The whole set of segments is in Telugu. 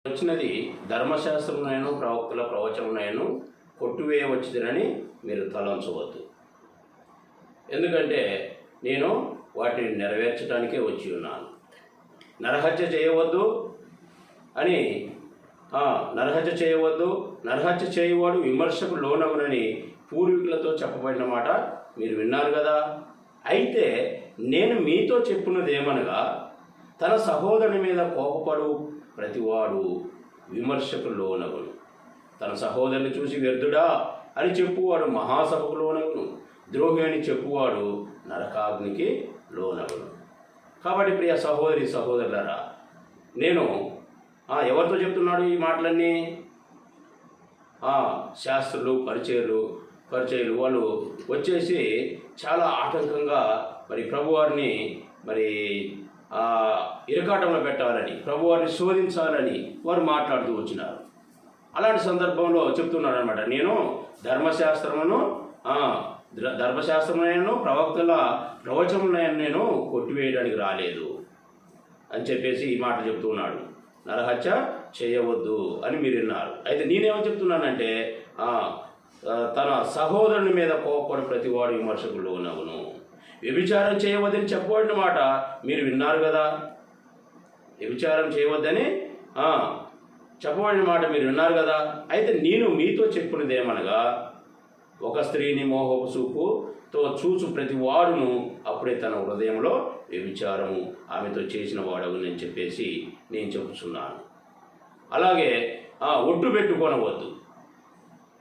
వచ్చినది ధర్మశాస్త్రమునైను ప్రవక్తల ప్రవచనమునైను కొట్టివేయవచ్చునని మీరు తలంచవద్దు. ఎందుకంటే నేను వాటిని నెరవేర్చడానికే వచ్చి ఉన్నాను. నరహత్య చేయవద్దు అని నరహత్య చేయవద్దు, నరహత్య చేయవాడు విమర్శకు లోనగునని పూర్వీకులతో చెప్పబడిన మాట మీరు విన్నారు కదా. అయితే నేను మీతో చెప్పున్నది ఏమనగా, తన సహోదరుని మీద కోపపడు ప్రతివాడు విమర్శకు లోనగును. తన సహోదరుని చూసి వ్యర్థుడా అని చెప్పువాడు మహాసభకు లోనగును, ద్రోహి అని చెప్పువాడు నరకాగ్నికి లోనగును. కాబట్టి ప్రియ సహోదరి సహోదరులారా, నేను ఎవరితో చెప్తున్నాడు ఈ మాటలన్నీ? శాస్త్రులు పరిచయులు వాళ్ళు వచ్చేసి చాలా ఆటంకంగా మరి ప్రభువారిని ఇరకాటంలో పెట్టాలని, ప్రభువారిని శోధించాలని వారు మాట్లాడుతూ వచ్చినారు. అలాంటి సందర్భంలో చెప్తున్నాడు అనమాట, నేను ధర్మశాస్త్రమునైను ప్రవక్తల ప్రవచనమునైను నేను కొట్టివేయడానికి రాలేదు అని చెప్పేసి ఈ మాట చెప్తున్నాడు. నరహత్య చేయవద్దు అని మీరు విన్నారు. అయితే నేనేమని చెప్తున్నానంటే, తన సహోదరుని మీద కోపపడి ప్రతివాడు విమర్శకు లోనగును. వ్యభిచారం చేయవద్దని చెప్పబడిన మాట మీరు విన్నారు కదా. వ్యభిచారం చేయవద్దని చెప్పబడిన మాట మీరు విన్నారు కదా. అయితే నేను మీతో చెప్పినది ఏమనగా, ఒక స్త్రీని మోహపు చూపుతో చూసు ప్రతి వాడును అప్పుడే తన హృదయంలో వ్యభిచారము ఆమెతో చేసిన వాడవునని చెప్పేసి నేను చెబుతున్నాను. అలాగే ఒట్టు పెట్టుకొనవద్దు.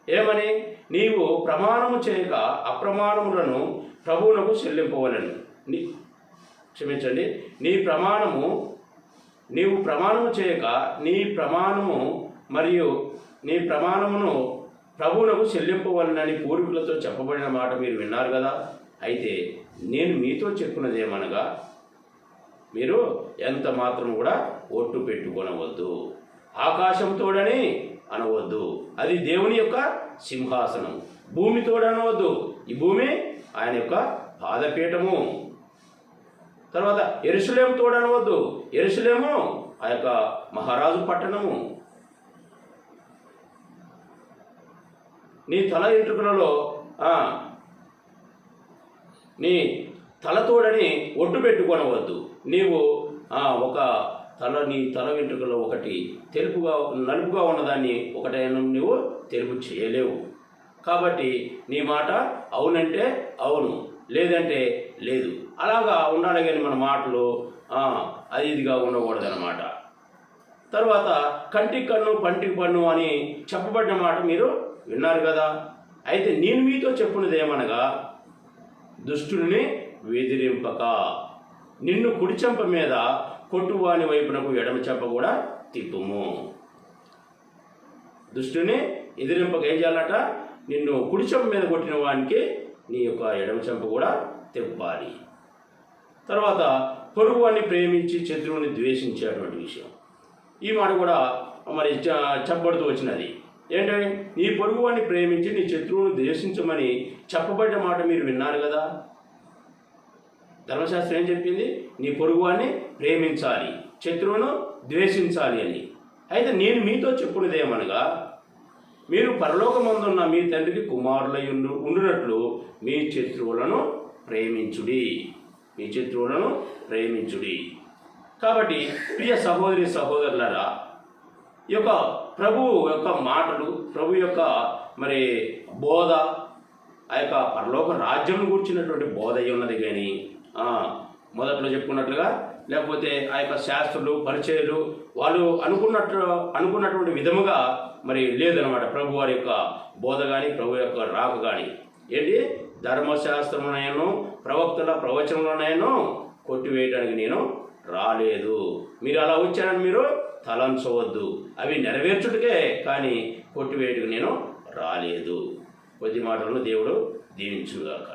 ఏమని? నీవు ప్రమాణము చేయక అప్రమాణములను ప్రభువునకు చెల్లింపవలను. క్షమించండి, నీవు ప్రమాణము చేయక నీ ప్రమాణమును ప్రభువునకు చెల్లింపవలనని పూర్వీకులతో చెప్పబడిన మాట మీరు విన్నారు కదా. అయితే నేను మీతో చెప్పినది ఏమనగా, మీరు ఎంత మాత్రం కూడా ఒట్టు పెట్టుకొనవద్దు. ఆకాశం తోడని అనవద్దు, అది దేవుని యొక్క సింహాసనం. భూమి తోడనవద్దు, ఈ భూమి ఆయన యొక్క పాదపీఠము. తర్వాత యెరూషలేము తోడనవద్దు, యెరూషలేము ఆ యొక్క మహారాజు పట్టణము. నీ తల వెంట్రుకలలో నీ తలతోడని ఒట్టు పెట్టుకొనవద్దు. నీవు నీ తల వెంట్రుకలో ఒకటి నలుపుగా ఉన్నదాన్ని ఒకటైనా నువ్వు తెలుపు చేయలేవు. కాబట్టి నీ మాట అవునంటే అవును, లేదంటే లేదు, అలాగా ఉండాలి. కానీ మన మాటలు అది ఇదిగా ఉండకూడదన్నమాట. తర్వాత కంటికి కన్ను పంటికి పన్ను అని చెప్పబడిన మాట మీరు విన్నారు కదా. అయితే నేను మీతో చెప్పినది ఏమనగా, దుష్టుని వెదిరింపక నిన్ను కుడి చెంప మీద కొట్టువాని వైపునకు ఎడమ చెంప కూడా తిప్పుము. దుష్టుని ఎదిరింపక ఏం చేయాలట? నిన్ను కుడి చెంప మీద కొట్టిన వానికి నీ యొక్క ఎడమ చెంప కూడా తిప్పాలి. తర్వాత పొరుగువాన్ని ప్రేమించి శత్రువుని ద్వేషించేటువంటి విషయం, ఈ మాట కూడా మరి చెప్పబడుతూ వచ్చినది. ఏంటంటే, నీ పొరుగువాన్ని ప్రేమించి నీ శత్రువును ద్వేషించమని చెప్పబడిన మాట మీరు విన్నారు కదా. ధర్మశాస్త్రం ఏం చెప్పింది? నీ పొరుగువాన్ని ప్రేమించాలి, శత్రువును ద్వేషించాలి అని. అయితే నేను మీతో చెప్పున్నది ఏమనగా, మీరు పరలోకమందున్న మీ తండ్రికి కుమారులై ఉండునట్లు మీ శత్రువులను ప్రేమించుడి. కాబట్టి ప్రియ సహోదరి సహోదరులారా, ఈ యొక్క ప్రభువు యొక్క మాటలు, ప్రభు యొక్క మరి బోధ, ఆ యొక్క పరలోక రాజ్యం కూర్చున్నటువంటి బోధ అయి ఉన్నది. కానీ మొదట్లో చెప్పుకున్నట్లుగా, లేకపోతే ఆ యొక్క శాస్త్రులు పరిచయులు వాళ్ళు అనుకున్నటువంటి విధముగా మరి లేదనమాట ప్రభు వారి యొక్క బోధ కానీ, ప్రభు యొక్క రాక కానీ. ఏంటి? ధర్మశాస్త్రమునైను ప్రవక్తల ప్రవచనములనైను కొట్టివేయడానికి నేను రాలేదు. మీరు అలా వచ్చారని మీరు తలంచవద్దు. అవి నెరవేర్చుటకే కానీ కొట్టివేయటకు నేను రాలేదు. కొద్ది మాటలను దేవుడు దీవించుగాక.